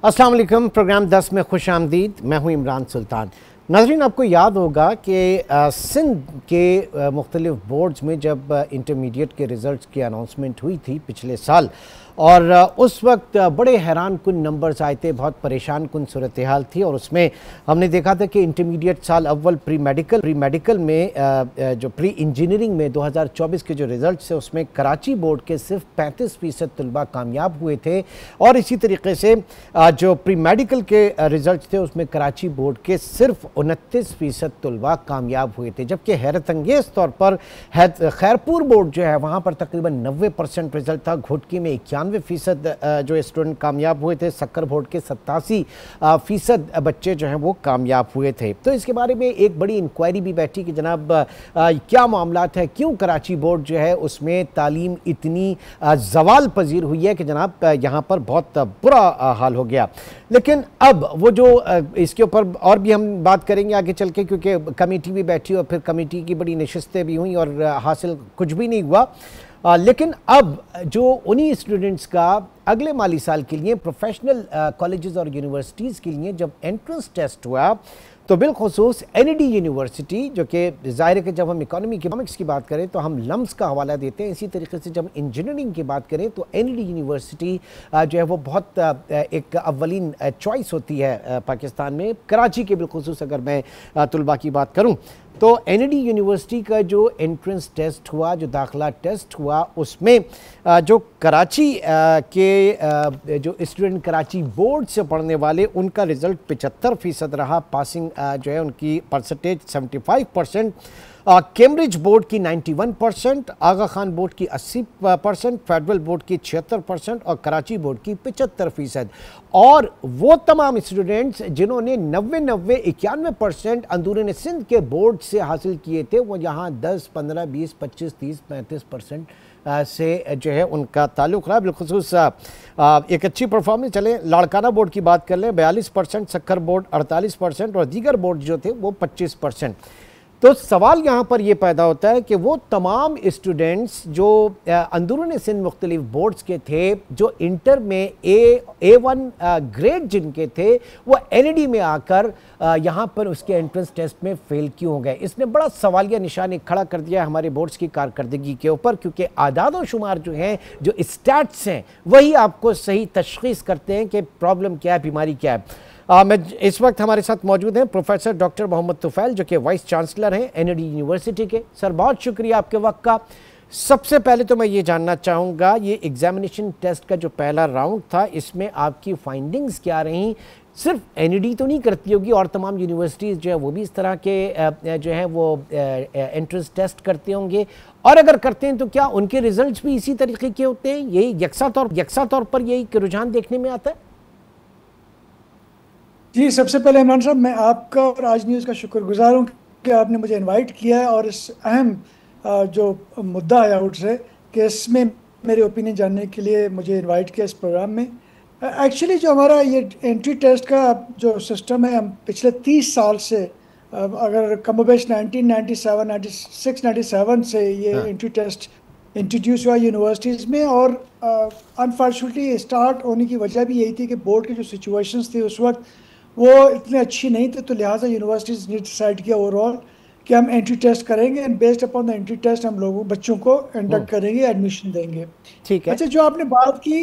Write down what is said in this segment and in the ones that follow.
अस्सलाम वालेकुम। प्रोग्राम 10 में खुश आमदीद। मैं हूँ इमरान सुल्तान। नाज़रीन, आपको याद होगा कि सिंध के मुख्तलिफ बोर्ड्स में जब इंटरमीडिएट के रिज़ल्ट की अनाउंसमेंट हुई थी पिछले साल, और उस वक्त बड़े हैरान कुन नंबर्स आए थे, बहुत परेशान कुन सूरत हाल थी। और उसमें हमने देखा था कि इंटरमीडिएट साल अव्वल प्री मेडिकल में जो प्री इंजीनियरिंग में 2024 के जो रिज़ल्ट थे उसमें कराची बोर्ड के सिर्फ 35% तलबा कामयाब हुए थे, और इसी तरीके से जो प्री मेडिकल के रिज़ल्ट थे उसमें कराची बोर्ड के सिर्फ 29% तलबा कामयाब हुए थे। जबकि हैरत अंगेज़ तौर पर खैरपुर बोर्ड जो है वहाँ पर तकरीबन 90% रिज़ल्ट था। घोटकी में 91% जो स्टूडेंट कामयाब हुए थे। सक्कर बोर्ड के 87% बच्चे जो हैं वो कामयाब हुए थे। तो इसके बारे में एक बड़ी इंक्वायरी भी बैठी कि जनाब क्या मामलात है, क्यों कराची बोर्ड जो है उसमें तालीम इतनी जवाल पजीर हुई है कि जनाब यहाँ पर बहुत बुरा हाल हो गया। लेकिन अब वो जो इसके ऊपर और भी हम बात करेंगे आगे चल के, क्योंकि कमेटी भी बैठी और फिर कमेटी की बड़ी नशिस्तें भी हुई और हासिल कुछ भी नहीं हुआ। लेकिन अब जो उन्हीं स्टूडेंट्स का अगले माली साल के लिए प्रोफेशनल कॉलेजेस और यूनिवर्सिटीज़ के लिए जब एंट्रेंस टेस्ट हुआ, तो बिलखुसूस एनईडी यूनिवर्सिटी, जो कि ज़ाहिर है कि जब हम इकोनॉमिक्स की बात करें तो हम लम्स का हवाला देते हैं, इसी तरीके से जब इंजीनियरिंग की बात करें तो एनईडी यूनिवर्सिटी जो है वो बहुत एक अव्वलीन चॉइस होती है पाकिस्तान में। कराची के बिलखुसूस अगर मैं तलबा की बात करूँ तो एनईडी यूनिवर्सिटी का जो एंट्रेंस टेस्ट हुआ, जो दाखिला टेस्ट हुआ, उसमें जो कराची के जो स्टूडेंट कराची बोर्ड से पढ़ने वाले उनका रिज़ल्ट 75% रहा। पासिंग जो है उनकी परसेंटेज 75%। कैम्ब्रिज बोर्ड की 91%, आगा खान बोर्ड की 80%, फेडरल बोर्ड की 76% और कराची बोर्ड की 75%। और वो तमाम स्टूडेंट्स जिन्होंने 91% अंदरूनी सिंध के बोर्ड से हासिल किए थे, वो यहाँ 10, 15, 20, 25, 30, 35% से जो है उनका ताल्लुक़ रहा। बिलखुसूस एक अच्छी परफॉर्मेंस। चले लाड़काना बोर्ड की बात कर लें, 42%, सक्कर बोर्ड 48% और दीगर बोर्ड जो थे वो 25%। तो सवाल यहाँ पर यह पैदा होता है कि वो तमाम स्टूडेंट्स जो अंदरूनी सिंध मुख्तलिफ बोर्ड्स के थे, जो इंटर में A1 ग्रेड जिनके थे, वो एनईडी में आकर यहाँ पर उसके एंट्रेंस टेस्ट में फेल क्यों हो गए। इसने बड़ा सवालिया निशान एक खड़ा कर दिया हमारे बोर्ड्स की कारकर्दगी के ऊपर, क्योंकि आदाद व शुमार जो हैं, जो स्टैट्स हैं, वही आपको सही तशख़ीस करते हैं कि प्रॉब्लम क्या है, बीमारी क्या है। मैं इस वक्त हमारे साथ मौजूद हैं प्रोफेसर डॉक्टर मोहम्मद तुफैल, जो कि वाइस चांसलर हैं एनईडी यूनिवर्सिटी के। सर, बहुत शुक्रिया आपके वक्त का। सबसे पहले तो मैं ये जानना चाहूँगा, ये एग्जामिनेशन टेस्ट का जो पहला राउंड था, इसमें आपकी फाइंडिंग्स क्या रहीं? सिर्फ एनईडी तो नहीं करती होगी, और तमाम यूनिवर्सिटीज़ जो है वो भी इस तरह के जो है वो एंट्रेंस टेस्ट करते होंगे, और अगर करते हैं तो क्या उनके रिजल्ट्स भी इसी तरीके के होते हैं? यही यकसा तौर पर यही रुझान देखने में आता है? जी, सबसे पहले इमरान साहब, मैं आपका और आज न्यूज़ का शुक्रगुजार हूँ कि आपने मुझे इनवाइट किया है और इस अहम जो मुद्दा है आउट से कि इसमें मेरे ओपिनियन जानने के लिए मुझे इनवाइट किया इस प्रोग्राम में। एक्चुअली जो हमारा ये एंट्री टेस्ट का जो सिस्टम है, हम पिछले 30 साल से, अगर कमोबेश 1997, 96, 97 से ये एंट्री टेस्ट इंट्रोड्यूस हुआ यूनिवर्सिटीज़ में, और अनफॉर्चुनेटली स्टार्ट होने की वजह भी यही थी कि बोर्ड की जो सिचुएशंस थी उस वक्त वो इतनी अच्छी नहीं थी, तो लिहाजा यूनिवर्सिटीज़ ने डिसाइड किया ओवरऑल कि हम एंट्री टेस्ट करेंगे and based upon the entry test हम लोगों बच्चों को इंडक्ट करेंगे, एडमिशन देंगे। ठीक है। अच्छा, जो आपने बात की,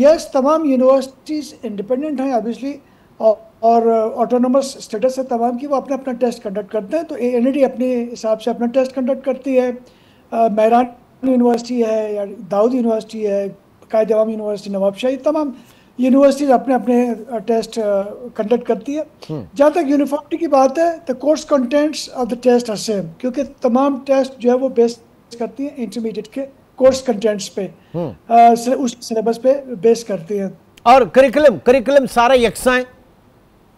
यस, तमाम यूनिवर्सिटीज़ इंडिपेंडेंट हैं ऑब्वियसली, और ऑटोनोमस स्टेटस है तमाम की, वो अपना अपना टेस्ट कंडक्ट करते हैं। तो एनईडी अपने हिसाब से अपना टेस्ट कंडक्ट करती है, मेहरान यूनिवर्सिटी है या दाऊद यूनिवर्सिटी है, कायद अवाम यूनिवर्सिटी, नवाबशाही, तमाम यूनिवर्सिटीज अपने अपने टेस्ट कंडक्ट करती है। जहाँ तक यूनिफॉर्मिटी की बात है, the course contents of the test are same, क्योंकि तमाम टेस्ट जो है वो बेस करती हैं इंटरमीडिएट के कोर्स कंटेंट्स पे, उस सिलेबस पे बेस करती हैं। और करिकुलम सारा यकसा है?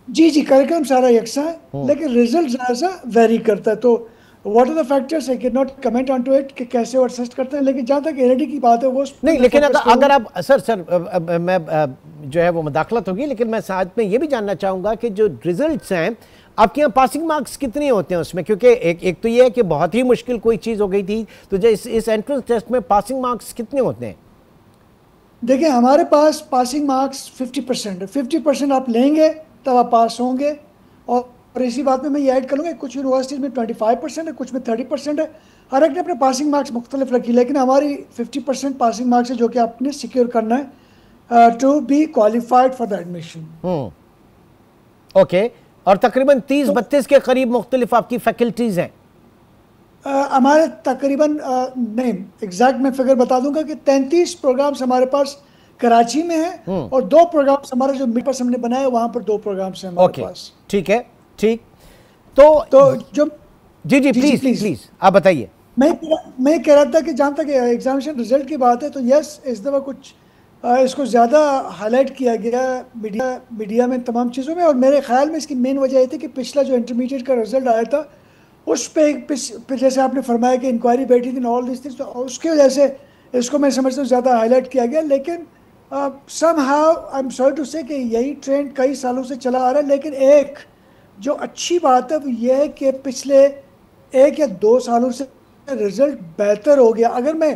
जी, करिकुलम सारा यकसा है, लेकिन रिजल्ट ज़रा सा वेरी करता है। तो what are the factors, I can not comment on to it कि कैसे वो असेस करते हैं, लेकिन जहाँ तक एनईडी की बात है वो नहीं। लेकिन अगर आप सर मैं जो है वो मुदाखलत होगी, लेकिन मैं साथ में ये भी जानना चाहूँगा कि जो रिजल्ट्स हैं आपके यहाँ, पासिंग मार्क्स कितने होते हैं उसमें? क्योंकि एक तो ये है कि बहुत ही मुश्किल कोई चीज़ हो गई थी, तो जो इस एंट्रेंस टेस्ट में पासिंग मार्क्स कितने होते हैं? देखिए हमारे पास पासिंग मार्क्स 50% है, 50% आप लेंगे तब आप पास होंगे। और इसी बात में मैं ये ऐड करूँगा, कुछ यूनिवर्सिटीज़ में 25% है, कुछ में 30% है। हर एक ने अपने पासिंग मार्क्स मुख्तलिफ रखी, लेकिन हमारी 50% पासिंग मार्क्स है जो कि आपने सिक्योर करना है to be qualified for the admission. Okay, और तकरीबन 30-32 तो के करीब मुख्तलिफ आपकी फैकल्टीज़ हैं। हमारे तकरीबन नहीं, एग्जैक्ट मैं फिगर बता दूंगा कि 33 प्रोग्राम्स हमारे पास कराची में है, और 2 प्रोग्राम्स हमारे जो मिड हमने बनाए वहां पर 2 प्रोग्राम्स हैं हमारे ओके, पास। ठीक है, ठीक। तो जो जी जी, प्लीज प्लीज आप बताइए। मैं कह रहा था कि जहाँ तक एग्जामिनेशन रिजल्ट की बात है तो यस, इस दफ़ा कुछ इसको ज़्यादा हाईलाइट किया गया मीडिया में तमाम चीज़ों में, और मेरे ख्याल में इसकी मेन वजह ये थी कि पिछला जो इंटरमीडिएट का रिजल्ट आया था उस पे जैसे आपने फरमाया कि इंक्वायरी बैठी थी ऑल दिस थिंग्स, तो उसकी वजह से इसको मैं समझता हूँ ज़्यादा हाईलाइट किया गया। लेकिन somehow I am sorry to say कि यही ट्रेंड कई सालों से चला आ रहा है। लेकिन एक जो अच्छी बात है वो ये है कि पिछले 1 या 2 सालों से रिजल्ट बेहतर हो गया। अगर मैं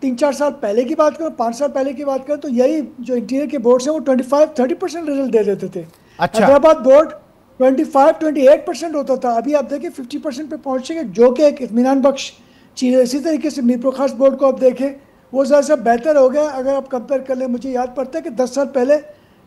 3-4 साल पहले की बात करूँ, 5 साल पहले की बात करूँ, तो यही जो इंटीरियर के बोर्ड्स हैं वो 25-30% रिजल्ट दे देते थे। अच्छा, हैदराबाद बोर्ड 25-28% होता था, अभी आप देखिए 50% पे पहुंचेंगे, जो कि एक इत्मीनान बख्श चीज़ है। इसी तरीके से मीरपुर खास बोर्ड को आप देखें, वो ज़्यादा सा बेहतर हो गया। अगर आप कंपेयर कर लें, मुझे याद पड़ता है कि 10 साल पहले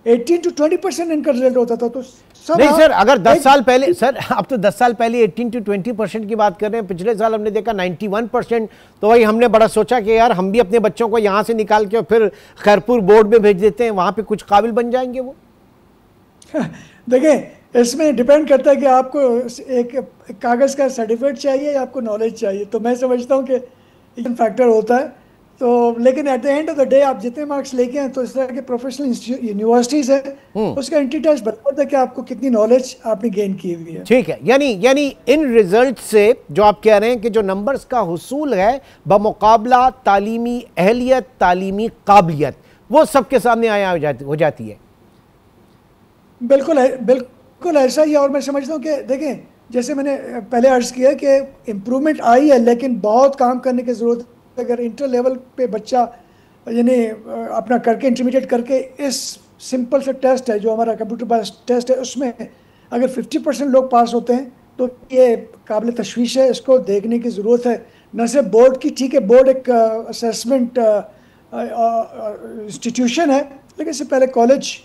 18-20% इनका रिजल्ट होता था। तो नहीं सर, अगर 10 साल पहले, सर आप तो 10 साल पहले 18-20% की बात कर रहे हैं, पिछले साल हमने देखा 91%। तो वही हमने बड़ा सोचा कि यार हम भी अपने बच्चों को यहाँ से निकाल के फिर खैरपुर बोर्ड में भेज देते हैं, वहाँ पे कुछ काबिल बन जाएंगे वो। देखिए इसमें डिपेंड करता है कि आपको एक कागज़ का सर्टिफिकेट चाहिए या आपको नॉलेज चाहिए। तो मैं समझता हूँ कि फैक्टर होता है। तो लेकिन at the end of the day आप जितने मार्क्स लेके हैं, तो इस तरह के प्रोफेशनल यूनिवर्सिटीज़ है उसका एंट्री टेस्ट बताता है कि आपको कितनी नॉलेज आपने गेन की हुई है। ठीक है, यानी इन रिजल्ट से जो आप कह रहे हैं कि जो नंबर्स का हुसूल है बमुकाबला तालीमी अहलियत, तालीमी काबिलियत, वो सबके सामने आया हो जाती है। बिल्कुल ऐसा ही है। और मैं समझता हूँ कि देखें, जैसे मैंने पहले अर्ज किया कि इम्प्रूवमेंट आई है, लेकिन बहुत काम करने की ज़रूरत है। अगर इंटर लेवल पे बच्चा यानी अपना करके इंटरमीडिएट करके इस सिंपल से टेस्ट है जो हमारा कंप्यूटर बेस्ड टेस्ट है, उसमें अगर 50% लोग पास होते हैं तो ये काबिल तशवीश है। इसको देखने की ज़रूरत है, न सिर्फ बोर्ड की। ठीक है, बोर्ड एक असेसमेंट इंस्टीट्यूशन है, लेकिन इससे पहले कॉलेज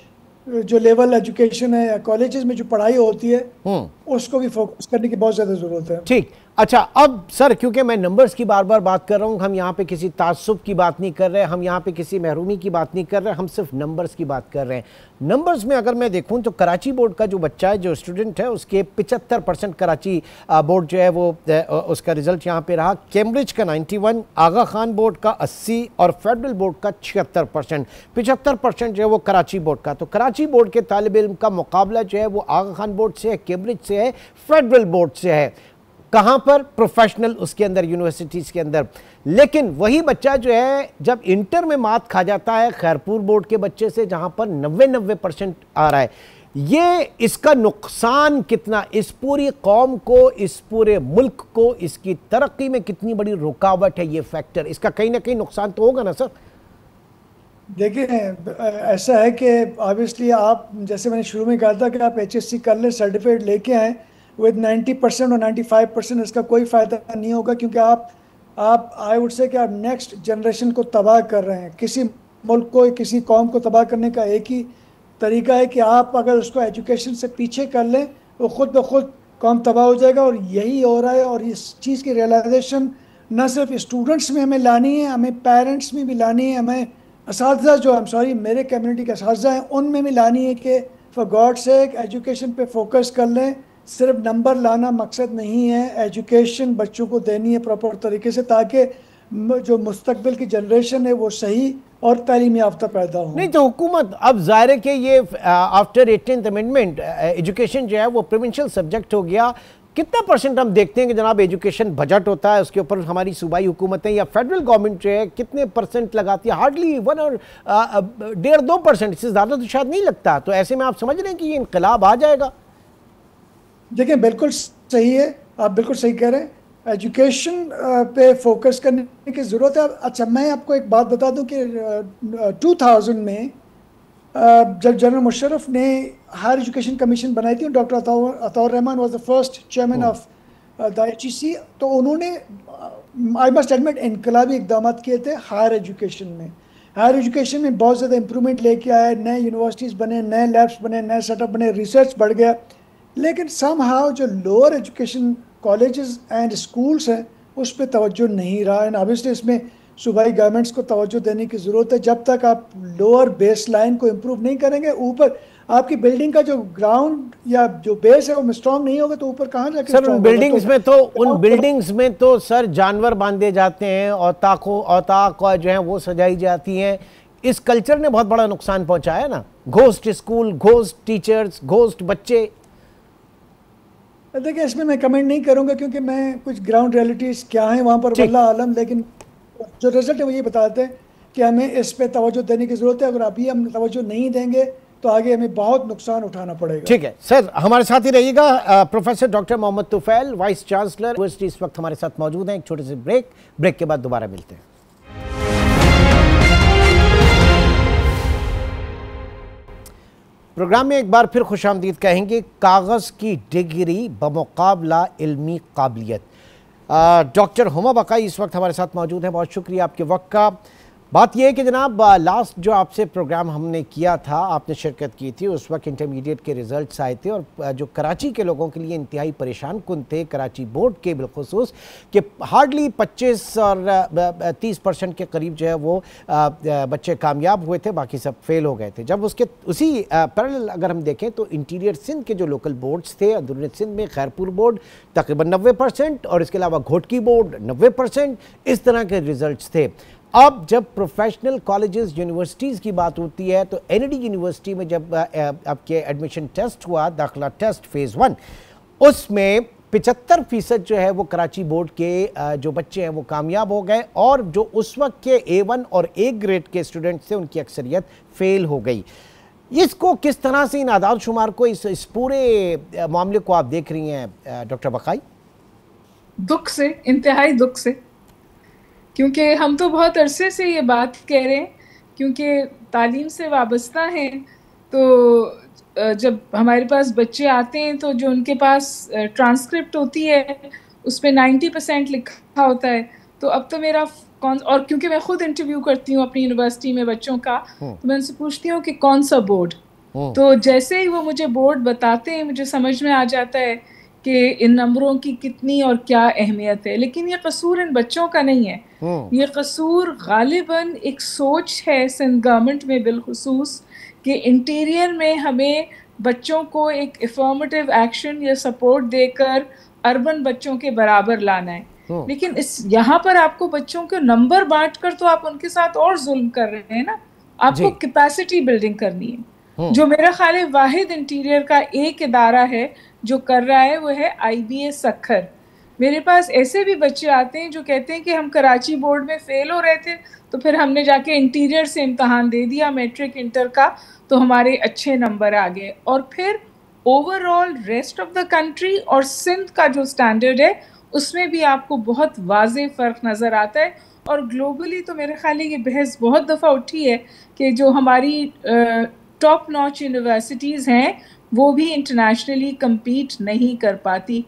जो लेवल एजुकेशन है या कॉलेजेस में जो पढ़ाई होती है उसको भी फोकस करने की बहुत ज़्यादा ज़रूरत है। ठीक, अच्छा अब सर, क्योंकि मैं नंबर्स की बार बार बात कर रहा हूँ, हम यहाँ पे किसी तासुब की बात नहीं कर रहे, हम यहाँ पे किसी महरूमी की बात नहीं कर रहे, हम सिर्फ नंबर्स की बात कर रहे हैं। नंबर्स में अगर मैं देखूँ तो कराची बोर्ड का जो बच्चा है, जो स्टूडेंट है, उसके 75% कराची बोर्ड जो है वो उसका रिजल्ट यहाँ पे रहा। कैम्ब्रिज का 91, आगा खान बोर्ड का 80 और फेडरल बोर्ड का 76%। 75% जो है वो कराची बोर्ड का। तो कराची बोर्ड के तालिब इल्म का मुकाबला जो है वो आगा खान बोर्ड से है, कैम्ब्रिज से है, फेडरल बोर्ड से है। कहाँ पर? प्रोफेशनल उसके अंदर, यूनिवर्सिटीज़ के अंदर। लेकिन वही बच्चा जो है जब इंटर में मात खा जाता है खैरपुर बोर्ड के बच्चे से, जहाँ पर 90% आ रहा है। ये इसका नुकसान कितना इस पूरी कौम को, इस पूरे मुल्क को, इसकी तरक्की में कितनी बड़ी रुकावट है ये फैक्टर? इसका कहीं ना कहीं नुकसान तो होगा ना सर? देखिए ऐसा है कि ऑब्वियसली आप, जैसे मैंने शुरू में कहा था कि आप HSC कर लें, सर्टिफिकेट लेके आएँ विद 90% और 95%, इसका कोई फ़ायदा नहीं होगा, क्योंकि आप आई वुड से कि आप नेक्स्ट जनरेशन को तबाह कर रहे हैं। किसी मुल्क को, किसी कौम को तबाह करने का एक ही तरीका है कि आप अगर उसको एजुकेशन से पीछे कर लें तो ख़ुद ब खुद कौम तबाह हो जाएगा। और यही हो रहा है। और इस चीज़ की रियलाइजेशन न सिर्फ स्टूडेंट्स में हमें लानी है, हमें पेरेंट्स में भी लानी है, हमें असातिज़ा जो मेरे कम्युनिटी के असातिज़ा हैं उनमें भी लानी है कि फॉर गॉड सेक एजुकेशन पे फोकस कर लें। सिर्फ नंबर लाना मकसद नहीं है, एजुकेशन बच्चों को देनी है प्रॉपर तरीके से, ताकि जो मुस्तकबिल की जनरेशन है वो सही और तालीम याफ्ता पैदा हो। नहीं तो हुकूमत अब ज़ाहिर है कि ये आफ्टर 18th अमेंडमेंट एजुकेशन जो है वो प्रोविंशियल सब्जेक्ट हो गया। कितना परसेंट हम देखते हैं कि जनाब एजुकेशन बजट होता है, उसके ऊपर हमारी सूबाई हुकूमतें या फेडरल गवर्नमेंट जो है कितने परसेंट लगाती है? हार्डली 1 और 1.5-2%, इससे ज़्यादा तो शायद नहीं लगता। तो ऐसे में आप समझ रहे हैं कि ये इनकलाब आ जाएगा? देखिए बिल्कुल सही है, आप बिल्कुल सही कह रहे हैं। एजुकेशन पे फोकस करने की ज़रूरत है। अच्छा, मैं आपको एक बात बता दूं कि 2000 में जब जनरल मुशर्रफ ने हायर एजुकेशन कमीशन बनाई थी, doctor Ataur Rahman was the first chairman of the HEC, तो उन्होंने आई मस्ट एडमिट इनकलाबी इकदाम किए थे हायर एजुकेशन में। हायर एजुकेशन में बहुत ज़्यादा इंप्रूवमेंट लेके आए, नए यूनिवर्सिटीज़ बने, नए लैब्स बने, नए सेटअप बने, रिसर्च बढ़ गया। लेकिन सम हाउ जो lower education colleges and schools हैं उस पर तवज्जो नहीं रहा। एंड ऑब्वियसली इसमें सूबाई गवर्नमेंट्स को तवज्जो देने की ज़रूरत है। जब तक आप लोअर बेस लाइन को इम्प्रूव नहीं करेंगे, ऊपर आपकी बिल्डिंग का जो ग्राउंड या जो बेस है वो स्ट्रांग नहीं होगा, तो ऊपर कहाँ जाके सर उन बिल्डिंग्स में तो सर जानवर बांधे जाते हैं, औताक जो है वो सजाई जाती हैं। इस कल्चर ने बहुत बड़ा नुकसान पहुंचाया ना, ghost school, ghost teachers, ghost बच्चे। देखिए, इसमें मैं कमेंट नहीं करूंगा क्योंकि मैं कुछ ग्राउंड रियलिटीज क्या है वहां पर वल्लाह आलम, लेकिन जो रिजल्ट है वो ये बताते हैं कि हमें इस पे तवज्जो देने की जरूरत है। अगर अभी हम तवज्जो नहीं देंगे तो आगे हमें बहुत नुकसान उठाना पड़ेगा। ठीक है सर, हमारे साथ ही रहिएगा। Professor doctor Mohammad Tufail, vice chancellor university, इस वक्त हमारे साथ मौजूद हैं। एक छोटे से ब्रेक के बाद दोबारा मिलते हैं। प्रोग्राम में एक बार फिर खुशामदीद कहेंगे। कागज़ की डिग्री बमुकाबला इल्मी काबिलियत। डॉक्टर हुमा बकाई इस वक्त हमारे साथ मौजूद हैं। बहुत शुक्रिया आपके वक्त का। बात यह है कि जनाब, लास्ट जो आपसे प्रोग्राम हमने किया था, आपने शिरकत की थी, उस वक्त इंटरमीडिएट के रिज़ल्ट्स आए थे और जो कराची के लोगों के लिए इंतहाई परेशान कुन थे, कराची बोर्ड के बिलखुसूस, कि हार्डली 25 और 30% के करीब जो है वो बच्चे कामयाब हुए थे, बाकी सब फेल हो गए थे। जब उसी पैरेलल अगर हम देखें तो इंटीरियर सिंध के जो लोकल बोर्ड्स थे, अंदरूनी सिंध में खैरपुर बोर्ड तकरीबन 90% और इसके अलावा घोटकी बोर्ड 90%, इस तरह के रिज़ल्ट्स थे। अब जब प्रोफेशनल कॉलेजेस यूनिवर्सिटीज़ की बात होती है तो NED यूनिवर्सिटी में जब आपके एडमिशन टेस्ट हुआ, दाखिला टेस्ट फेज़ 1, उसमें 75% जो है वो कराची बोर्ड के जो बच्चे हैं वो कामयाब हो गए, और जो उस वक्त के A1 और A ग्रेड के स्टूडेंट्स थे उनकी अक्सरियत फेल हो गई। इसको किस तरह से, इन आदाद शुमार को, इस पूरे मामले को आप देख रही हैं डॉक्टर बकाई? दुख से, इंतहाई दुख से, क्योंकि हम तो बहुत अरसे से ये बात कह रहे हैं, क्योंकि तालीम से वाबस्ता हैं। तो जब हमारे पास बच्चे आते हैं तो जो उनके पास ट्रांसक्रिप्ट होती है उसमें 90% लिखा होता है। तो अब तो मेरा और क्योंकि मैं खुद इंटरव्यू करती हूँ अपनी यूनिवर्सिटी में बच्चों का, तो मैं उनसे पूछती हूँ कि कौन सा बोर्ड, तो जैसे ही वो मुझे बोर्ड बताते हैं मुझे समझ में आ जाता है कि इन नंबरों की कितनी और क्या अहमियत है। लेकिन ये कसूर इन बच्चों का नहीं है, ये कसूर गालिबन एक सोच है सिंध गवर्नमेंट में बिलखुसूस कि इंटीरियर में हमें बच्चों को एक अफर्मेटिव एक्शन या सपोर्ट देकर अर्बन बच्चों के बराबर लाना है। लेकिन यहाँ पर आपको बच्चों के नंबर बांटकर तो आप उनके साथ और जुल्म कर रहे हैं ना। आपको कैपेसिटी बिल्डिंग करनी है। जो मेरा ख्याल है वाहिद इंटीरियर का एक इदारा है जो कर रहा है वो है IBA सक्खर। मेरे पास ऐसे भी बच्चे आते हैं जो कहते हैं कि हम कराची बोर्ड में फेल हो रहे थे, तो फिर हमने जाके इंटीरियर से इम्तहान दे दिया मैट्रिक इंटर का, तो हमारे अच्छे नंबर आ गए। और फिर overall rest of the country और सिंध का जो स्टैंडर्ड है उसमें भी आपको बहुत वाज़ेह फ़र्क नज़र आता है। और ग्लोबली तो मेरे ख्याल है ये बहस बहुत दफ़ा उठी है कि जो हमारी टॉप नॉच यूनिवर्सिटीज़ हैं वो भी इंटरनेशनली कम्पीट नहीं कर पाती।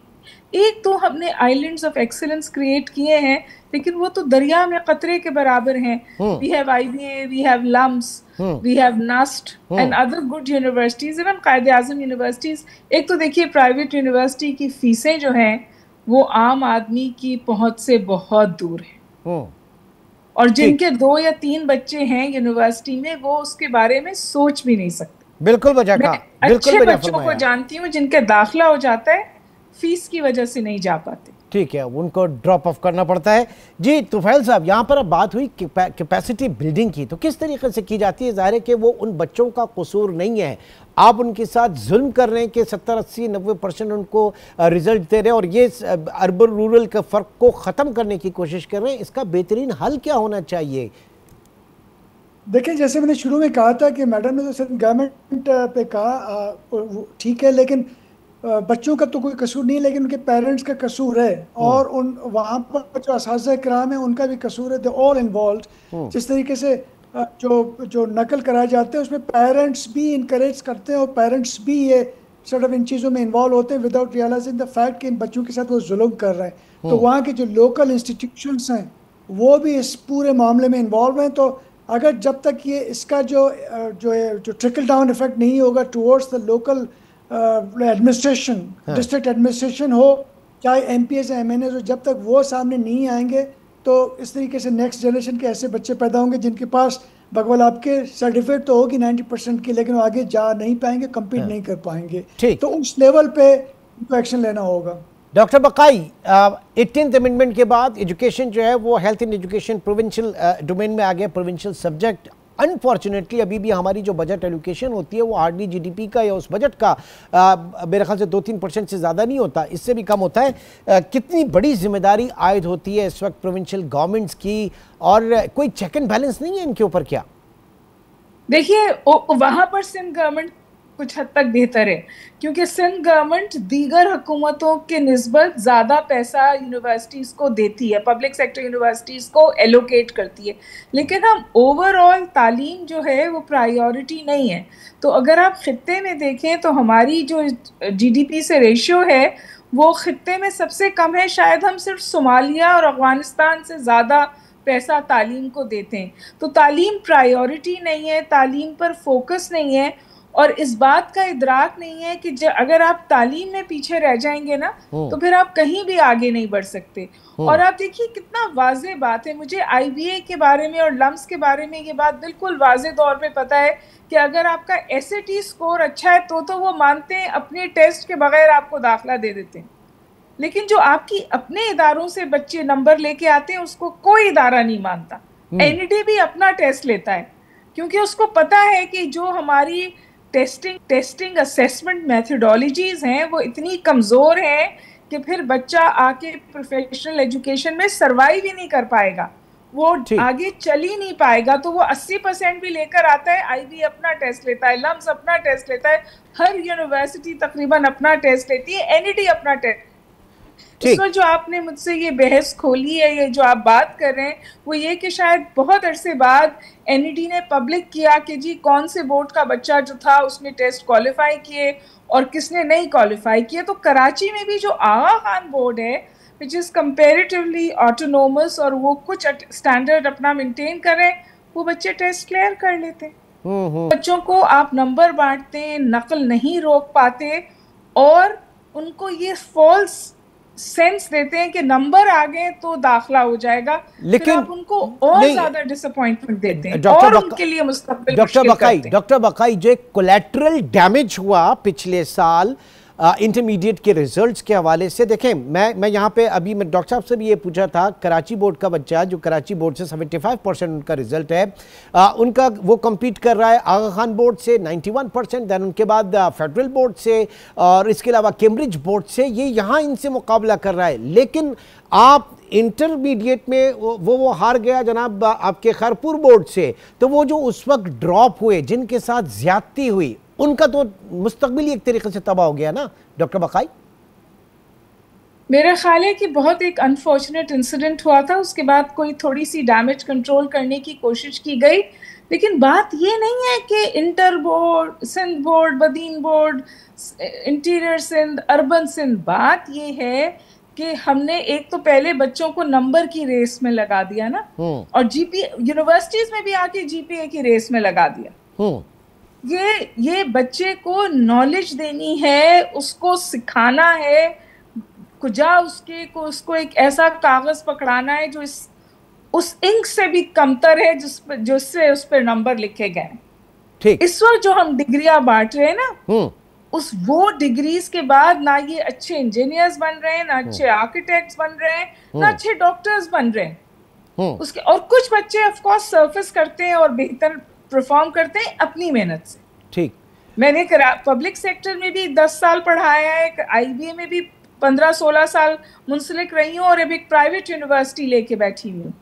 एक तो हमने आइलैंड्स ऑफ एक्सीलेंस क्रिएट किए हैं, लेकिन वो तो दरिया में कतरे के बराबर हैं। We have IBA, we have LUMS, we have NUST and other good universities, even Quaid-e Azam universities. एक तो देखिए प्राइवेट यूनिवर्सिटी की फीसें जो हैं वो आम आदमी की पहुंच से बहुत दूर है, और जिनके 2 या 3 बच्चे हैं यूनिवर्सिटी में वो उसके बारे में सोच भी नहीं सकते। बिल्कुल वजह का, अच्छे बच्चों को जानती हूँ जिनके दाखिला हो जाता है, फीस की वजह से नहीं जा पाते। ठीक है, उनको ड्रॉप ऑफ करना पड़ता है। जी तुफैल साहब, यहाँ पर अब बात हुई कैपेसिटी बिल्डिंग की, तो किस तरीके से की जाती है? ज़ाहिर है कि वो उन बच्चों का कसूर नहीं है, आप उनके साथ जुल्म कर रहे हैं कि 70, 80, 90% उनको रिजल्ट दे रहे हैं, और ये अर्बन रूरल के फ़र्क को ख़त्म करने की कोशिश कर रहे हैं। इसका बेहतरीन हल क्या होना चाहिए? देखिए, जैसे मैंने शुरू में कहा था कि मैडम ने तो गवर्नमेंट पे कहा ठीक है, लेकिन बच्चों का तो कोई कसूर नहीं है, लेकिन उनके पेरेंट्स का कसूर है, और उन वहाँ पर जो असातिज़ा किराम है उनका भी कसूर है। They all involve. जिस तरीके से जो जो नकल कराए जाते हैं उसमें पेरेंट्स भी इनकरेज करते हैं, और पेरेंट्स भी ये सॉर्ट ऑफ इन चीज़ों में इन्वॉल्व होते हैं विदाउट रियलाइजिंग द फैक्ट कि इन बच्चों के साथ वो जुल्म कर रहे हैं। तो वहाँ के जो लोकल इंस्टीट्यूशंस हैं वो भी इस पूरे मामले में इन्वॉल्व हैं। तो अगर जब तक ये इसका जो ट्रिकल डाउन इफेक्ट नहीं होगा towards the local administration, district administration हो, चाहे MPs या MNAs हो, जब तक वो सामने नहीं आएंगे तो इस तरीके से नेक्स्ट जनरेशन के ऐसे बच्चे पैदा होंगे जिनके पास बगवाल आपके सर्टिफिकेट तो होगी 90% की, लेकिन वो आगे जा नहीं पाएंगे, कम्पीट नहीं कर पाएंगे। तो उस लेवल पे उनको एक्शन लेना होगा। डॉक्टर बकाई, 18th अमेंडमेंट के बाद एजुकेशन जो है वो health and education provincial domain में आ गया, प्रोविंशियल सब्जेक्ट। अनफॉर्चुनेटली अभी भी हमारी जो बजट एलोकेशन होती है वो हार्डली GDP का या उस बजट का मेरे ख्याल से 2-3% से ज़्यादा नहीं होता, इससे भी कम होता है। कितनी बड़ी जिम्मेदारी आयद होती है इस वक्त प्रोविंशियल गवर्नमेंट्स की, और कोई चेक एंड बैलेंस नहीं है इनके ऊपर क्या? देखिए, वहां पर सिंध गवर्नमेंट कुछ हद तक बेहतर है, क्योंकि सिंध गवर्नमेंट दीगर हुकूमतों के निस्बत ज़्यादा पैसा यूनिवर्सिटीज़ को देती है, पब्लिक सेक्टर यूनिवर्सिटीज़ को एलोकेट करती है। लेकिन हम ओवरऑल तालीम जो है वो प्रायोरिटी नहीं है। तो अगर आप खित्ते में देखें तो हमारी जो GDP से रेशियो है वो खित्ते में सबसे कम है। शायद हम सिर्फ सोमालिया और अफगानिस्तान से ज़्यादा पैसा तालीम को देते हैं। तो तालीम प्रायोरिटी नहीं है, तालीम पर फोकस नहीं है, और इस बात का इदराक नहीं है कि अगर आप तालीम में पीछे रह जाएंगे ना तो फिर आप कहीं भी आगे नहीं बढ़ सकते। और आप देखिए कितना वाज़ेह बात है, मुझे IBA के बारे में और लम्स के बारे में ये बात बिल्कुल वाज़ेह तौर पे पता है कि अगर आपका SAT स्कोर अच्छा है तो वो मानते हैं, अपने टेस्ट के बगैर आपको दाखिला दे देते हैं। लेकिन जो आपकी अपने इदारों से बच्चे नंबर लेके आते हैं उसको कोई इदारा नहीं मानता। NED भी अपना टेस्ट लेता है, क्योंकि उसको पता है कि जो हमारी टेस्टिंग असेसमेंट मेथोडोलॉजीज हैं वो इतनी कमज़ोर हैं कि फिर बच्चा आके प्रोफेशनल एजुकेशन में सर्वाइव ही नहीं कर पाएगा, वो आगे चल ही नहीं पाएगा। तो वो 80% भी लेकर आता है, IB अपना टेस्ट लेता है, लम्स अपना टेस्ट लेता है, हर यूनिवर्सिटी तकरीबन अपना टेस्ट लेती है, NED अपना टेस्ट। इस वक्त जो आपने मुझसे ये बहस खोली है, ये जो आप बात कर रहे हैं, वो ये कि शायद बहुत अरसे बाद NED ने पब्लिक किया कि जी कौन से बोर्ड का बच्चा जो था उसने टेस्ट क्वालिफाई किए और किसने नहीं क्वालिफाई किए। तो कराची में भी जो आगा खान बोर्ड है विच इज़ कंपेरेटिवली ऑटोनोमस और वो कुछ स्टैंडर्ड अपना मेंटेन करें, वो बच्चे टेस्ट क्लियर कर लेते हैं। बच्चों को आप नंबर बांटते हैं, नकल नहीं रोक पाते, और उनको ये फॉल्स सेंस देते हैं कि नंबर आ गए तो दाखिला हो जाएगा, लेकिन आप उनको और ज्यादा डिसअपॉइंटमेंट देते हैं और उनके लिए मुस्तकबिल मुश्किल करते हैं। डॉक्टर बकाई, जो एक कोलैटरल डैमेज हुआ पिछले साल इंटरमीडिएट के रिजल्ट्स के हवाले से, देखें मैं यहाँ पे अभी मैं डॉक्टर साहब से भी ये पूछा था, कराची बोर्ड का बच्चा जो कराची बोर्ड से 75% उनका रिजल्ट है, उनका वो कम्पीट कर रहा है आगा खान बोर्ड से 91%, दैन उनके बाद फेडरल बोर्ड से, और इसके अलावा कैम्ब्रिज बोर्ड से, ये यहाँ इनसे मुकाबला कर रहा है। लेकिन आप इंटरमीडिएट में वो हार गया जनाब आपके खैरपुर बोर्ड से। तो वो जो उस वक्त ड्रॉप हुए, जिनके साथ ज्यादती हुई, उनका तो मुस्तकबिल एक तरीके से तबाह हो गया ना डॉक्टर बकाई? मेरा ख्याल है कि बहुत एक अनफॉर्चुनेट इंसिडेंट हुआ था, उसके बाद कोई थोड़ी सी डैमेज कंट्रोल करने की कोशिश की गई, लेकिन बात ये नहीं है कि inter board, Sindh board, Badin board, interior Sindh, urban Sindh. बात ये है कि हमने एक तो पहले बच्चों को नंबर की रेस में लगा दिया ना, और यूनिवर्सिटीज में भी आके GPA की रेस में लगा दिया। ये बच्चे को नॉलेज देनी है, उसको सिखाना है, उसको एक ऐसा कागज पकड़ाना है जो उस इंक से भी कमतर है जिससे उस पर नंबर लिखे गए। ठीक, इस वक्त जो हम डिग्रियां बांट रहे हैं ना, वो डिग्रीज के बाद ना ये अच्छे इंजीनियर्स बन रहे हैं, ना अच्छे आर्किटेक्ट्स बन रहे हैं, ना अच्छे डॉक्टर्स बन रहे हैं। उसके और कुछ बच्चे ऑफ कोर्स सर्फिस करते हैं और बेहतर परफॉर्म करते हैं अपनी मेहनत से। ठीक, मैंने पब्लिक सेक्टर में भी 10 साल पढ़ाया है, IBA में भी 15-16 साल मुंसलिक रही हूँ, और अब एक प्राइवेट यूनिवर्सिटी लेके बैठी हूँ।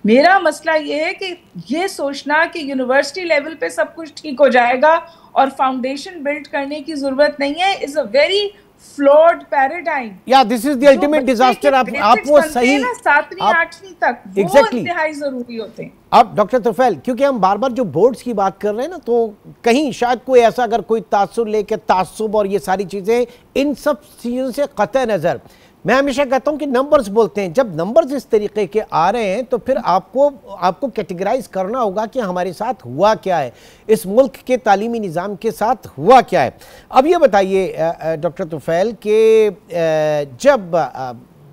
मेरा मसला ये है कि ये सोचना कि यूनिवर्सिटी लेवल पे सब कुछ ठीक हो जाएगा और फाउंडेशन बिल्ड करने की जरूरत नहीं है, is a very flawed paradigm, या this is the ultimate disaster. आप वो सही 7वीं 8वीं तक वो इंतहाई जरूरी होते हैं। अब डॉक्टर तुफैल, क्योंकि हम बार बार जो बोर्ड्स की बात कर रहे हैं ना, तो कहीं शायद कोई ऐसा अगर कोई तासुर लेके तासुब और ये सारी चीजें, इन सब चीजों से कतई नजर, मैं हमेशा कहता हूं कि नंबर्स बोलते हैं। जब नंबर्स इस तरीके के आ रहे हैं तो फिर आपको कैटेगराइज करना होगा कि हमारे साथ हुआ क्या है, इस मुल्क के तालीमी निज़ाम के साथ हुआ क्या है। अब ये बताइए डॉक्टर तुफैल कि जब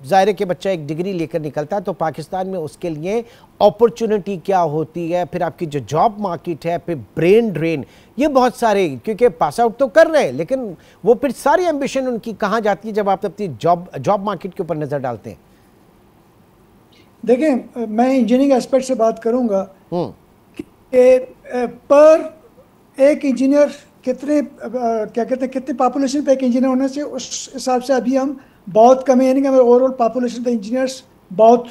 ज़ाहिर है कि बच्चा एक डिग्री लेकर निकलता है तो पाकिस्तान में उसके लिए अपॉर्चुनिटी क्या होती है, फिर आपकी जो जॉब मार्केट है, फिर ब्रेन ड्रेन, ये बहुत सारे, क्योंकि पास आउट तो कर रहे हैं लेकिन वो फिर सारी एम्बिशन उनकी कहाँ जाती है जब आप अपनी जॉब मार्केट के ऊपर नज़र डालते हैं? देखें, मैं इंजीनियरिंग एस्पेक्ट से बात करूंगा कि पर एक इंजीनियर कितने क्या कहते हैं, कितनी पॉपुलेशन पे एक इंजीनियर होने से, उस हिसाब से अभी हम बहुत कम है, यानी कि हमारे ओवरऑल पॉपुलेशन पे इंजीनियर्स बहुत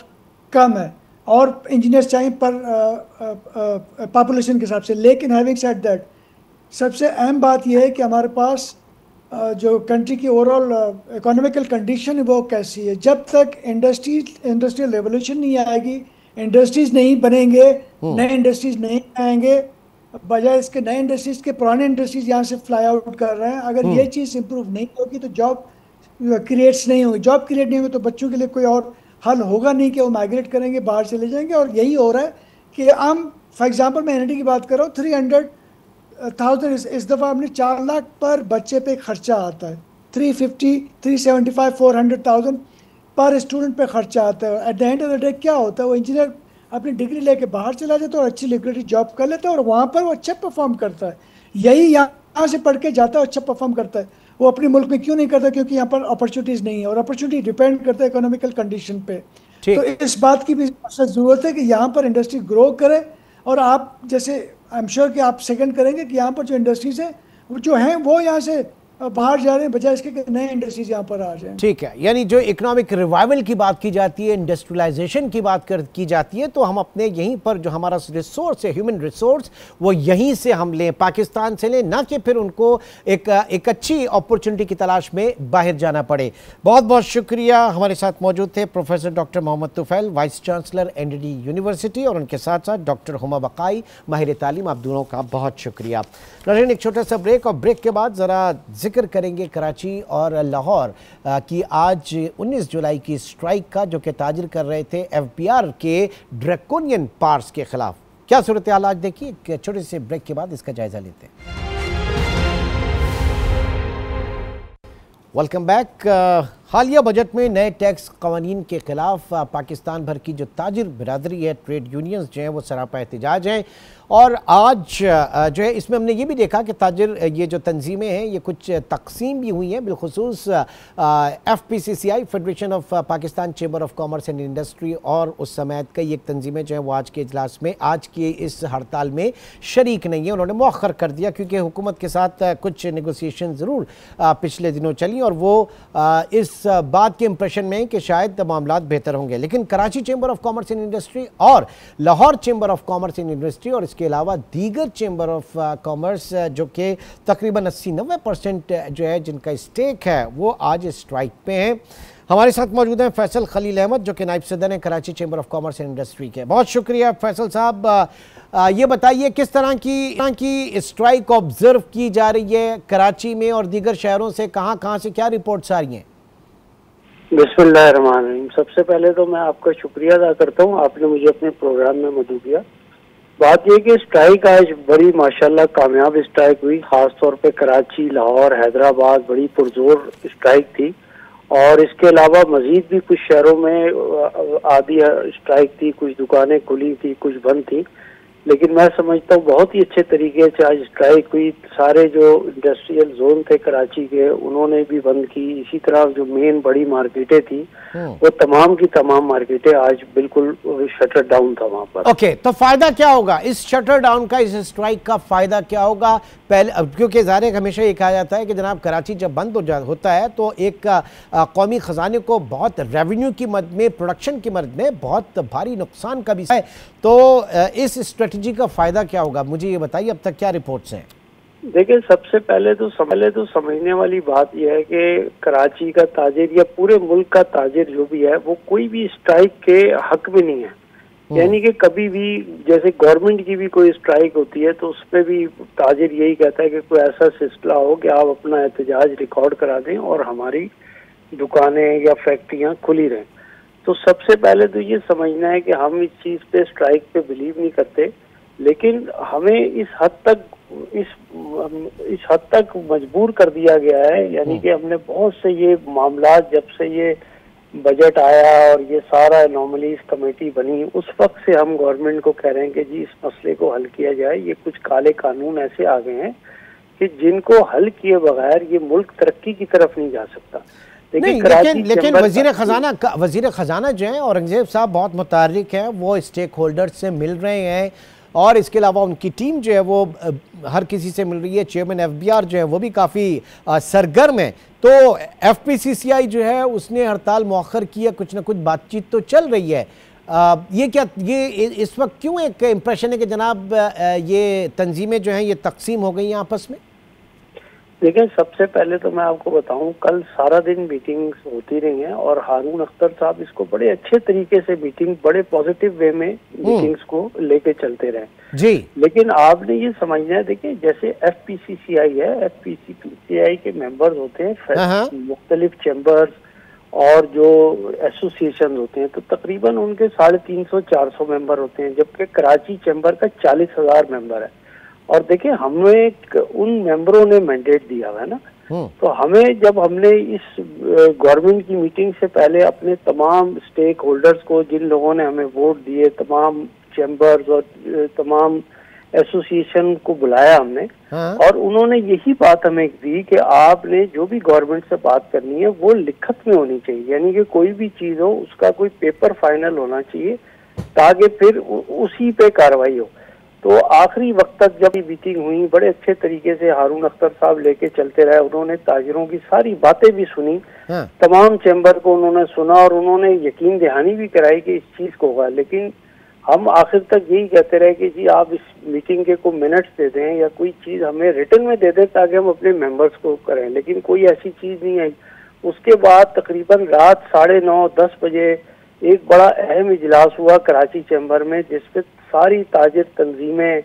कम है और इंजीनियर्स चाहिए पर पॉपुलेशन के हिसाब से। लेकिन हैविंग सेड दैट, सबसे अहम बात यह है कि हमारे पास जो कंट्री की ओवरऑल इकोनॉमिकल कंडीशन है वो कैसी है। जब तक इंडस्ट्रियल रेवोल्यूशन नहीं आएगी, इंडस्ट्रीज नहीं बनेंगे, नए इंडस्ट्रीज नहीं आएंगे, बजाय इसके नए इंडस्ट्रीज के पुराने इंडस्ट्रीज यहाँ से फ्लाई आउट कर रहे हैं। अगर ये चीज़ इंप्रूव नहीं होगी तो जॉब क्रिएट्स नहीं होगी, जॉब क्रिएट नहीं होगी तो बच्चों के लिए कोई और हल होगा नहीं कि वो माइग्रेट करेंगे, बाहर चले जाएंगे। और यही हो रहा है कि हम फॉर एग्जांपल मैं एनआईटी की बात कर रहा हूँ, 300,000 इस दफ़ा हमने 4 लाख पर बच्चे पे खर्चा आता है, 350, 375, 400,000 पर स्टूडेंट पे खर्चा आता है। At the end of the day क्या होता है, वो इंजीनियर अपनी डिग्री लेके बाहर चला जाता है और अच्छी लिक्विडिटी जॉब कर लेता है और वहाँ पर वो अच्छा परफॉर्म करता है। यही यहाँ से पढ़ के जाता है, अच्छा परफॉर्म करता है। वो अपने मुल्क में क्यों नहीं करता? क्योंकि यहाँ पर अपॉर्चुनिटीज़ नहीं है और अपॉर्चुनिटी डिपेंड करता है इकोनॉमिकल कंडीशन पे। तो इस बात की भी ज़रूरत है कि यहाँ पर इंडस्ट्री ग्रो करे। और आप जैसे आई एम श्योर कि आप सेकंड करेंगे कि यहाँ पर जो इंडस्ट्रीज हैं वो जो हैं वो यहाँ से बाहर जा रहे हैं, बजाय इसके कि नए इंडस्ट्रीज यहाँ पर आ जाएं। ठीक है, यानी जो इकोनॉमिक रिवाइवल की बात की जाती है, इंडस्ट्रियलाइजेशन की बात की जाती है, तो हम अपने यहीं पर जो हमारा रिसोर्स है, ह्यूमन रिसोर्स, वो यहीं से हम लें, पाकिस्तान से लें, ना कि फिर उनको एक अच्छी अपॉर्चुनिटी की तलाश में बाहर जाना पड़े। बहुत बहुत शुक्रिया। हमारे साथ मौजूद थे professor doctor Mohammad Tufail, vice chancellor NDD university, और उनके साथ साथ डॉक्टर हुमा बकाई, माहिर तालीम। आप दोनों का बहुत शुक्रिया। नाज़रीन, एक छोटा सा ब्रेक और ब्रेक के बाद ज़रा जिक्र करेंगे कराची और लाहौर की आज 19 जुलाई की स्ट्राइक का, जो कि ताजिर कर रहे थे एफबीआर के ड्रैकोनियन पार्स के खिलाफ। क्या सूरत हाल आज देखिए, एक छोटे से ब्रेक के बाद इसका जायजा लेते हैं। Welcome back. हालिया बजट में नए टैक्स कवानीन के खिलाफ पाकिस्तान भर की जो ताजिर बिरादरी है, ट्रेड यूनियंस जो हैं, वो सरापा एहतजाज हैं। और आज जो है इसमें हमने ये भी देखा कि ताजिर ये जो तंजीमें हैं ये कुछ तकसीम भी हुई हैं, बिलखुसूस FPCCI, federation of Pakistan chamber of commerce and industry, और उस समय कई एक तंजीमें जो हैं वो आज के इजलास में, आज की इस हड़ताल में शरीक नहीं है। उन्होंने मौखर कर दिया क्योंकि हुकूमत के साथ कुछ नेगोशिएशन ज़रूर पिछले दिनों चली और वो इस बात के इंप्रेशन में कि शायद मामला बेहतर होंगे। लेकिन Karachi chamber of commerce and industry और Lahore chamber of commerce and industry और इसके अलावा दीगर चेंबर ऑफ कॉमर्स जो कि तकरीबन 80-90% जो है जिनका स्टेक है, वो आज स्ट्राइक पे हैं। हमारे साथ मौजूद हैं फैसल खलील अहमद, जो कि नायब सदर हैं Karachi chamber of commerce and industry के। बहुत शुक्रिया फैसल साहब। ये बताइए किस तरह की स्ट्राइक ऑब्जर्व की जा रही है कराची में और दीगर शहरों से, कहाँ से क्या रिपोर्ट्स आ रही हैं? बिस्मिल्लाहिर्रहमानिर्रहीम। सबसे पहले तो मैं आपका शुक्रिया अदा करता हूँ, आपने मुझे अपने प्रोग्राम में मदद किया। बात यह कि स्ट्राइक आज बड़ी माशाल्लाह कामयाब स्ट्राइक हुई, खास तौर पे कराची, लाहौर, हैदराबाद बड़ी पुरजोर स्ट्राइक थी। और इसके अलावा मजीद भी कुछ शहरों में आधी स्ट्राइक थी, कुछ दुकानें खुली थी, कुछ बंद थी। लेकिन मैं समझता हूँ बहुत ही अच्छे तरीके से आज स्ट्राइक हुई। सारे जो इंडस्ट्रियल जोन थे कराची के, उन्होंने भी बंद की। इसी तरह जो मेन बड़ी मार्केटें थी, वो तमाम की तमाम मार्केटें आज बिल्कुल शटर डाउन था वहाँ पर। ओके, तो फायदा क्या होगा इस शटर डाउन का, इस स्ट्राइक का फायदा क्या होगा? पहले क्योंकि ज़ाहिर हमेशा ये कहा जाता है कि जनाब कराची जब बंद होता है तो एक कौमी ख़जाने को बहुत रेवेन्यू की मद में, प्रोडक्शन की मद में बहुत भारी नुकसान का भी है। तो इस स्ट्रेटजी का फ़ायदा क्या होगा, मुझे ये बताइए, अब तक क्या रिपोर्ट्स हैं? देखिए, सबसे पहले तो समझने वाली बात यह है कि कराची का ताजिर या पूरे मुल्क का ताजिर जो भी है वो कोई भी स्ट्राइक के हक में नहीं है। यानी कि कभी भी जैसे गवर्नमेंट की भी कोई स्ट्राइक होती है तो उस पर भी ताजिर यही कहता है कि कोई ऐसा सिलसिला हो कि आप अपना एहतजाज रिकॉर्ड करा दें और हमारी दुकानें या फैक्ट्रियां खुली रहें। तो सबसे पहले तो ये समझना है कि हम इस चीज़ पे स्ट्राइक पे बिलीव नहीं करते, लेकिन हमें इस हद तक मजबूर कर दिया गया है। यानी कि हमने बहुत से ये मामला, जब से ये बजट आया और ये सारा एनोमलीज कमेटी बनी, उस वक्त से हम गवर्नमेंट को कह रहे हैं कि जी इस मसले को हल किया जाए। ये कुछ काले कानून ऐसे आ गए हैं कि जिनको हल किए बगैर ये मुल्क तरक्की की तरफ नहीं जा सकता। लेकिन वजीर खजाना जो है औरंगजेब साहब बहुत मुतहर्रिक हैं, वो स्टेक होल्डर्स से मिल रहे हैं और इसके अलावा उनकी टीम जो है वो हर किसी से मिल रही है। चेयरमैन FBR जो है वो भी काफ़ी सरगर्म है। तो FPCCI जो है उसने हड़ताल मौखर किया, कुछ ना कुछ बातचीत तो चल रही है। ये इस वक्त क्यों एक इम्प्रेशन है कि जनाब ये तंजीमें जो हैं ये तकसीम हो गई हैं आपस में? देखिए, सबसे पहले तो मैं आपको बताऊं, कल सारा दिन मीटिंग्स होती रही हैं और हारून अख्तर साहब इसको बड़े अच्छे तरीके से बड़े पॉजिटिव वे में मीटिंग्स को लेके चलते रहे जी। लेकिन आपने ये समझना है, देखिए जैसे FPCCI है, FPCCI के मेंबर्स होते हैं मुख्तलिफ चैम्बर्स और जो एसोसिएशन होते हैं, तो तकरीबन उनके 350-400 मेंबर होते हैं, जबकि कराची चैम्बर का 40,000 मेंबर है। और देखिए, हमें उन मेंबरों ने मैंडेट दिया हुआ है ना, तो हमें जब हमने इस गवर्नमेंट की मीटिंग से पहले अपने तमाम स्टेक होल्डर्स को, जिन लोगों ने हमें वोट दिए, तमाम चैम्बर्स और तमाम एसोसिएशन को बुलाया हमने, और उन्होंने यही बात हमें दी कि आपने जो भी गवर्नमेंट से बात करनी है वो लिखत में होनी चाहिए। यानी कि कोई भी चीज हो उसका कोई पेपर फाइनल होना चाहिए ताकि फिर उसी पे कार्रवाई हो। तो आखिरी वक्त तक जब मीटिंग हुई, बड़े अच्छे तरीके से हारून अख्तर साहब लेके चलते रहे। उन्होंने ताजिरों की सारी बातें भी सुनी, तमाम चैम्बर को उन्होंने सुना और उन्होंने यकीन दहानी भी कराई कि इस चीज को होगा। लेकिन हम आखिर तक यही कहते रहे कि जी आप इस मीटिंग के को मिनट्स दे दें या कोई चीज हमें रिटर्न में दे दें ताकि हम अपने मेंबर्स को करें, लेकिन कोई ऐसी चीज नहीं आई। उसके बाद तकरीबन रात 9:30-10 बजे एक बड़ा अहम इजलास हुआ कराची चैम्बर में, जिसपे सारी ताजिर तंजीमें,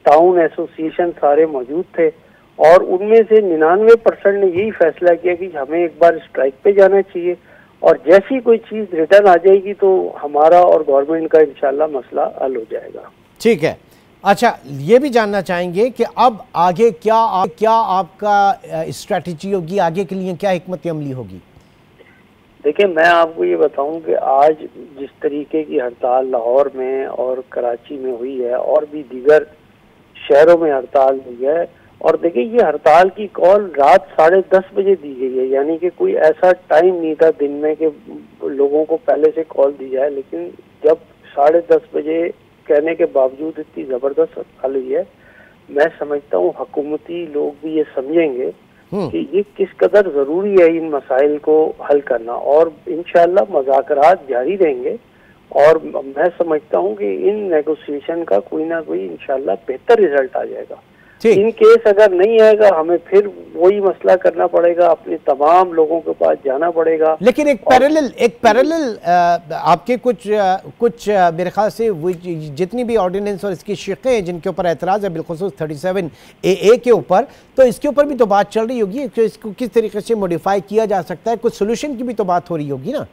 टाउन एसोसिएशन सारे मौजूद थे और उनमें से 99% ने यही फैसला किया कि हमें एक बार स्ट्राइक पे जाना चाहिए और जैसी कोई चीज रिटर्न आ जाएगी तो हमारा और गवर्नमेंट का इंशाल्लाह मसला हल हो जाएगा। ठीक है। अच्छा, ये भी जानना चाहेंगे कि अब आगे क्या आपका स्ट्रैटेजी होगी, आगे के लिए क्या हिकमत अमली होगी? देखिए, मैं आपको ये बताऊं कि आज जिस तरीके की हड़ताल लाहौर में और कराची में हुई है और भी दीगर शहरों में हड़ताल हुई है, और देखिए ये हड़ताल की कॉल रात 10:30 बजे दी गई है। यानी कि कोई ऐसा टाइम नहीं था दिन में कि लोगों को पहले से कॉल दी जाए, लेकिन जब 10:30 बजे कहने के बावजूद इतनी ज़बरदस्त हड़ताल हुई है, मैं समझता हूँ हुकूमती लोग भी ये समझेंगे कि ये किस कदर जरूरी है इन मसाइल को हल करना, और इंशाल्लाह मुज़ाकरात जारी रहेंगे। और मैं समझता हूँ कि इन नेगोशिएशन का कोई ना कोई इंशाल्लाह बेहतर रिजल्ट आ जाएगा। इन केस अगर नहीं आएगा, हमें फिर वही मसला करना पड़ेगा, अपने तमाम लोगों के पास जाना पड़ेगा। लेकिन एक पैरेलल आपके कुछ मेरे ख्याल से जितनी भी ऑर्डिनेंस और इसकी शिक़ें हैं जिनके ऊपर एतराज़ है, बिलखुसूस 37AA के ऊपर, तो इसके ऊपर भी तो बात चल रही होगी कि इसको किस तरीके से मॉडिफाई किया जा सकता है, कुछ सोल्यूशन की भी तो बात हो रही होगी ना?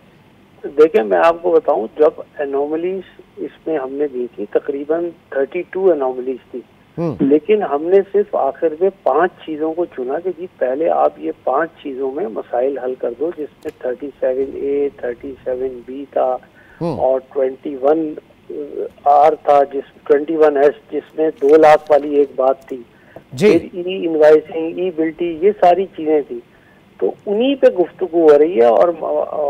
देखिए, मैं आपको बताऊं, जब एनोमलीज इसमें हमने दी थी, तकरीबन 32 एनोमलीज थी, लेकिन हमने सिर्फ आखिर में 5 चीजों को चुना कि जी पहले आप ये 5 चीजों में मसाइल हल कर दो, जिसमें 37A, 37B था और 21R था, 21S जिसमें 2 लाख वाली एक बात थी, फिर ई इनवाइसिंग, ई बिल्टी, ये सारी चीजें थी। तो उन्हीं पे गुफ्तगू हो रही है और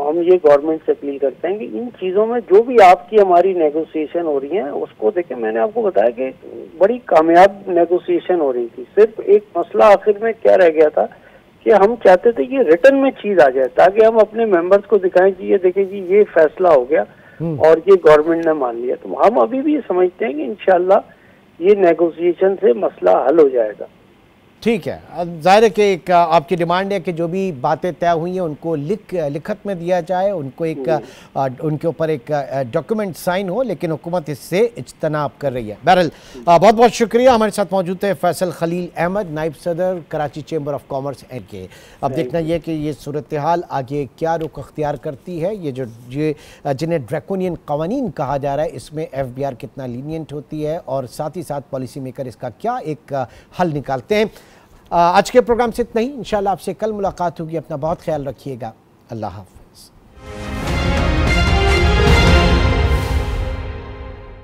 हम ये गवर्नमेंट से अपील करते हैं कि इन चीज़ों में जो भी आपकी हमारी नेगोशिएशन हो रही है उसको देखें। मैंने आपको बताया कि बड़ी कामयाब नेगोशिएशन हो रही थी। सिर्फ एक मसला आखिर में क्या रह गया था कि हम चाहते थे कि रिटर्न में चीज़ आ जाए ताकि हम अपने मेंबर्स को दिखाएं कि ये देखें कि ये फैसला हो गया और ये गवर्नमेंट ने मान लिया। तो हम अभी भी समझते हैं कि इंशाल्लाह ये नेगोशिएशन से मसला हल हो जाएगा। ठीक है, ज़ाहिर है कि एक आपकी डिमांड है कि जो भी बातें तय हुई हैं उनको लिखत में दिया जाए, उनको एक उनके ऊपर एक डॉक्यूमेंट साइन हो, लेकिन हुकूमत इससे इज्तनाब कर रही है। बहरहाल बहुत बहुत शुक्रिया। हमारे साथ मौजूद थे फैसल खलील अहमद, नायब सदर Karachi chamber of commerce and के। अब देखना यह कि ये सूरत हाल आगे क्या रुख अख्तियार करती है। ये जिन्हें ड्रैकोनियन कवानीन कहा जा रहा है, इसमें FBI कितना लीनियंट होती है और साथ ही साथ पॉलिसी मेकर इसका क्या एक हल निकालते हैं। आज के प्रोग्राम से इतना ही। इंशाल्लाह आपसे कल मुलाकात होगी। अपना बहुत ख्याल रखिएगा। अल्लाह हाफ़िज़।